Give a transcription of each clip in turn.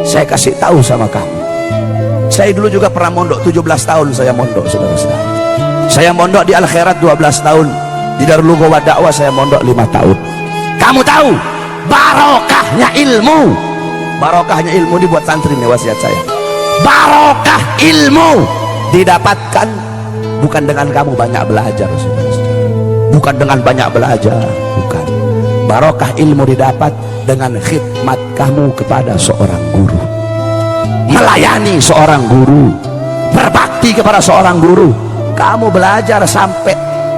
Saya kasih tahu sama kamu, saya dulu juga pernah mondok 17 tahun. Saya mondok, saudara-saudara. Saya mondok di Al Khairat 12 tahun, di Darul Lughah Dakwah saya mondok 5 tahun. Kamu tahu barokahnya ilmu? Barokahnya ilmu dibuat santri nih, wasiat saya. Barokah ilmu didapatkan bukan dengan kamu banyak belajar, saudara-saudara. Bukan dengan banyak belajar, bukan. Barokah ilmu didapat dengan khidmat kamu kepada seorang guru, melayani seorang guru, berbakti kepada seorang guru. Kamu belajar sampai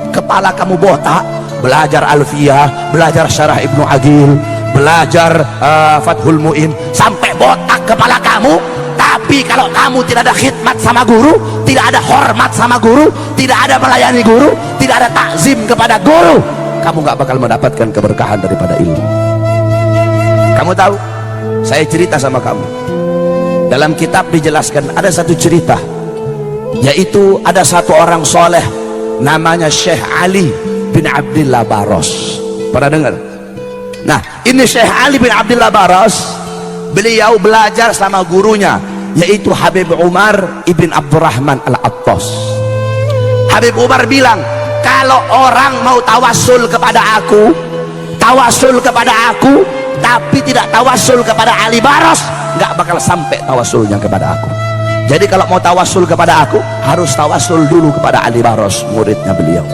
kepala kamu botak, belajar Alfiyah, belajar Syarah Ibnu Aqil, belajar Fathul Mu'in, sampai botak kepala kamu. Tapi kalau kamu tidak ada khidmat sama guru, tidak ada hormat sama guru, tidak ada melayani guru, tidak ada takzim kepada guru, kamu gak bakal mendapatkan keberkahan daripada ilmu. Kamu tahu, saya cerita sama kamu, dalam kitab dijelaskan ada satu cerita, yaitu ada satu orang soleh namanya Syekh Ali bin Abdillah Baros. Pernah dengar? Nah, ini Syekh Ali bin Abdillah Baros, beliau belajar sama gurunya, yaitu Habib Umar ibn Abdurrahman Al-Attas. Habib Umar bilang, kalau orang mau tawasul kepada aku, tapi tidak tawasul kepada Ali Baros, nggak bakal sampai tawasulnya kepada aku. Jadi kalau mau tawasul kepada aku, harus tawasul dulu kepada Ali Baros, muridnya beliau.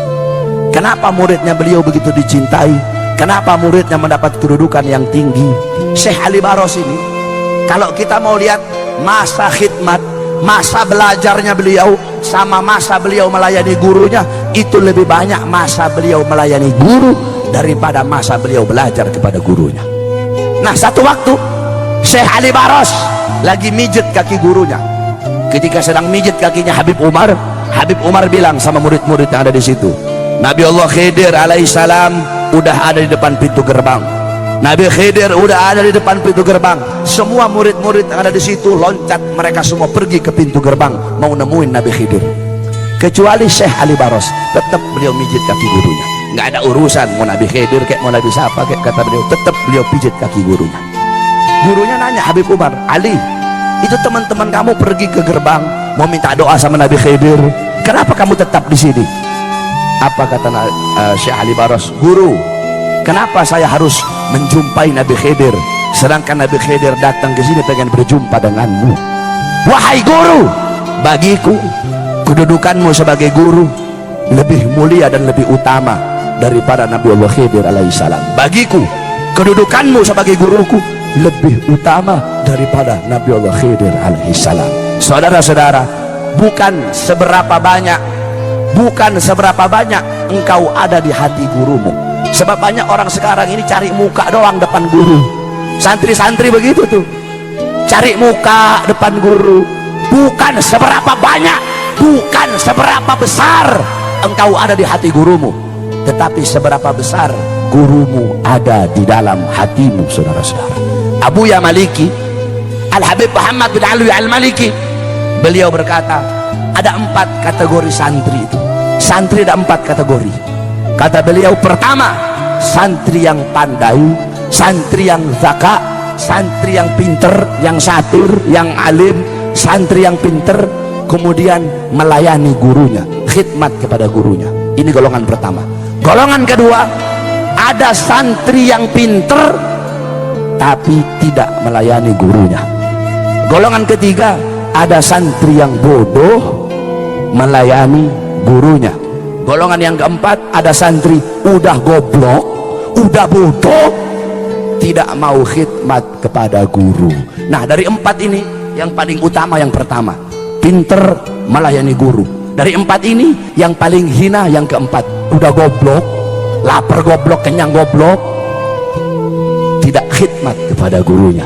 Kenapa muridnya beliau begitu dicintai? Kenapa muridnya mendapat kedudukan yang tinggi? Syekh Ali Baros ini, kalau kita mau lihat masa khidmat, masa belajarnya beliau sama masa beliau melayani gurunya, itu lebih banyak masa beliau melayani guru daripada masa beliau belajar kepada gurunya. Nah, satu waktu Syekh Ali Baros lagi mijet kaki gurunya. Ketika sedang mijet kakinya Habib Umar bilang sama murid-murid yang ada di situ, Nabi Allah Khidir alaihissalam udah ada di depan pintu gerbang. Nabi Khidir udah ada di depan pintu gerbang. Semua murid-murid yang ada di situ loncat, mereka semua pergi ke pintu gerbang mau nemuin Nabi Khidir. Kecuali Syekh Ali Baros, tetap beliau mijit kaki gurunya. Nggak ada urusan mau Nabi Khidir kayak mau Nabi siapa kayak, kata beliau, tetap beliau pijit kaki gurunya. Gurunya nanya Habib Umar, Ali, itu teman-teman kamu pergi ke gerbang mau minta doa sama Nabi Khidir, kenapa kamu tetap di sini? Apa kata Syekh Ali Baros? Guru, kenapa saya harus menjumpai Nabi Khidir, sedangkan Nabi Khidir datang ke sini pengen berjumpa denganmu? Wahai guru, bagiku kedudukanmu sebagai guru lebih mulia dan lebih utama daripada Nabi Allah Khidir alaihissalam. Bagiku kedudukanmu sebagai guruku lebih utama daripada Nabi Allah Khidir alaihissalam. Saudara-saudara, bukan seberapa banyak engkau ada di hati gurumu. Sebab banyak orang sekarang ini cari muka doang depan guru. Santri-santri begitu tuh, cari muka depan guru. Bukan seberapa banyak, bukan seberapa besar engkau ada di hati gurumu, tetapi seberapa besar gurumu ada di dalam hatimu, saudara-saudara. Abuya Maliki, Al-Habib Muhammad bin Alwi Al-Maliki, beliau berkata, ada 4 kategori santri itu. Santri ada 4 kategori. Kata beliau, pertama, santri yang pandai, santri yang zaka, santri yang pinter, yang satir, yang alim, santri yang pinter, kemudian melayani gurunya, khidmat kepada gurunya. Ini golongan pertama. Golongan kedua, ada santri yang pinter tapi tidak melayani gurunya. Golongan ketiga, ada santri yang bodoh melayani gurunya. Golongan yang keempat, ada santri udah goblok, udah bodoh, tidak mau khidmat kepada guru. Nah, dari 4 ini yang paling utama yang pertama, pinter melayani guru. Dari 4 ini yang paling hina yang keempat, udah goblok, lapar goblok, kenyang goblok, tidak khidmat kepada gurunya.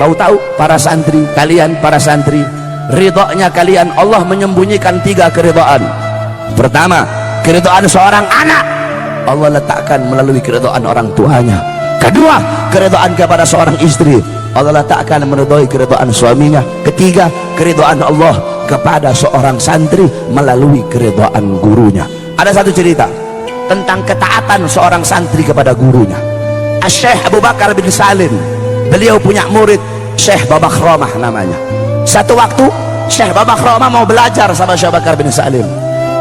Kau tahu para santri, kalian para santri, ridhonya kalian, Allah menyembunyikan 3 keridhaan. Pertama, keridhaan seorang anak Allah letakkan melalui keridhaan orang tuanya. Kedua, keridhaan kepada seorang istri Allah letakkan meridhoi keridhaan suaminya. Ketiga, keridhaan Allah kepada seorang santri melalui keridhaan gurunya. Ada satu cerita tentang ketaatan seorang santri kepada gurunya. Syekh Abu Bakar bin Salim, beliau punya murid Syekh Babakhromah namanya. Satu waktu Syekh Babakhromah mau belajar sama Syekh Bakar bin Salim.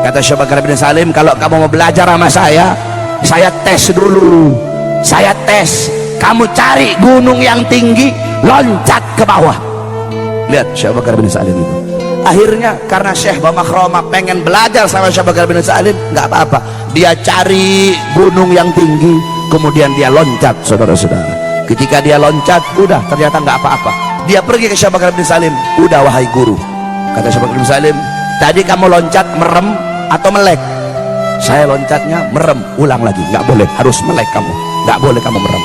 Kata Syekh Bakar bin Salim, kalau kamu mau belajar sama saya tes dulu. Saya tes, kamu cari gunung yang tinggi, loncat ke bawah. Lihat Syekh Bakar bin Salim itu. Akhirnya karena Syekh Babakhromah pengen belajar sama Syekh Bakar bin Salim, nggak apa-apa, dia cari gunung yang tinggi, kemudian dia loncat, saudara-saudara. Ketika dia loncat, udah ternyata nggak apa-apa. Dia pergi ke Syekh Bakar bin Salim, udah wahai guru, kata Syekh Bakar bin Salim, tadi kamu loncat merem atau melek? Saya loncatnya merem. Ulang lagi, nggak boleh, harus melek kamu, nggak boleh kamu merem.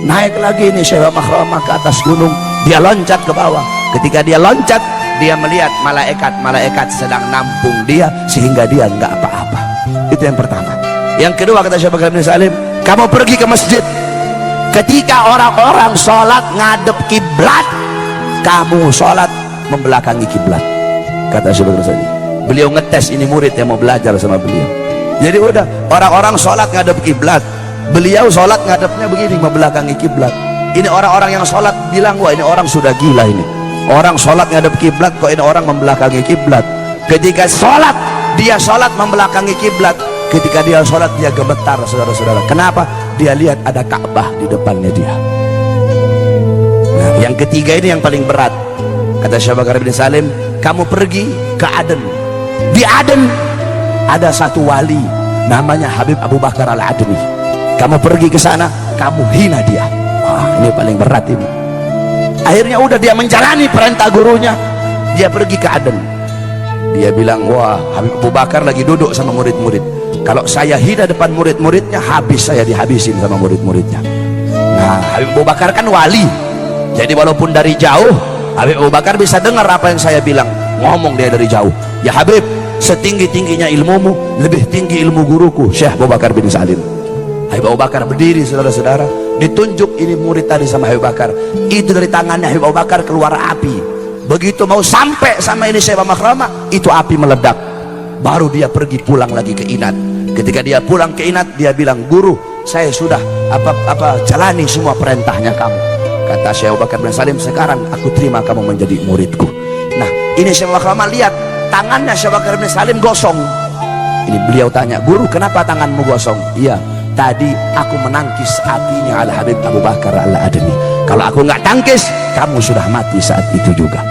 Naik lagi nih Syekh Babakhromah ke atas gunung, dia loncat ke bawah. Ketika dia loncat, dia melihat malaikat sedang nampung dia sehingga dia nggak apa-apa. Itu yang pertama. Yang kedua, kata Syekh Bakar bin Salim, kamu pergi ke masjid, ketika orang-orang sholat ngadep kiblat, kamu sholat membelakangi kiblat, kata Syekh Bakar bin Salim. Beliau ngetes ini murid yang mau belajar sama beliau. Jadi udah, orang-orang sholat ngadep kiblat, beliau sholat ngadepnya begini, membelakangi kiblat. Ini orang-orang yang sholat bilang, wah ini orang sudah gila ini. Orang sholat ngadep kiblat, kok ini orang membelakangi kiblat. Ketika sholat, dia sholat membelakangi kiblat. Ketika dia sholat, dia gemetar, saudara-saudara. Kenapa? Dia lihat ada Ka'bah di depannya dia. Nah, yang ketiga ini yang paling berat. Kata Syekh Bakar bin Salim, kamu pergi ke Aden. Di Aden ada satu wali namanya Habib Abu Bakar Al-Adni. Kamu pergi ke sana, kamu hina dia. Wah, ini paling berat ini. Akhirnya udah dia menjalani perintah gurunya, dia pergi ke Aden. Dia bilang, wah Habib Abu Bakar lagi duduk sama murid-murid, kalau saya hina depan murid-muridnya, habis saya dihabisin sama murid-muridnya. Nah, Habib Abu Bakar kan wali, jadi walaupun dari jauh Habib Abu Bakar bisa dengar apa yang saya bilang. Ngomong dia dari jauh, ya Habib, setinggi-tingginya ilmumu, lebih tinggi ilmu guruku Syekh Abu Bakar bin Salim. Habib Abu Bakar berdiri, saudara-saudara, ditunjuk ini murid tadi sama Habib Bakar. Itu dari tangannya Habib Abu Bakar keluar api. Begitu mau sampai sama ini Syekh Babakhromah, itu api meledak. Baru dia pergi pulang lagi ke Inat. Ketika dia pulang ke Inat, dia bilang, guru, saya sudah jalani semua perintahnya kamu. Kata Syekh Abu Bakar bin Salim, sekarang aku terima kamu menjadi muridku. Nah, ini Syekh Babakhromah lihat tangannya Syekh Abu Bakar bin Salim gosong. Ini beliau tanya, guru, kenapa tanganmu gosong? Iya, tadi aku menangkis apinya Al Habib Abu Bakar Al-Adni. Kalau aku nggak tangkis, kamu sudah mati saat itu juga.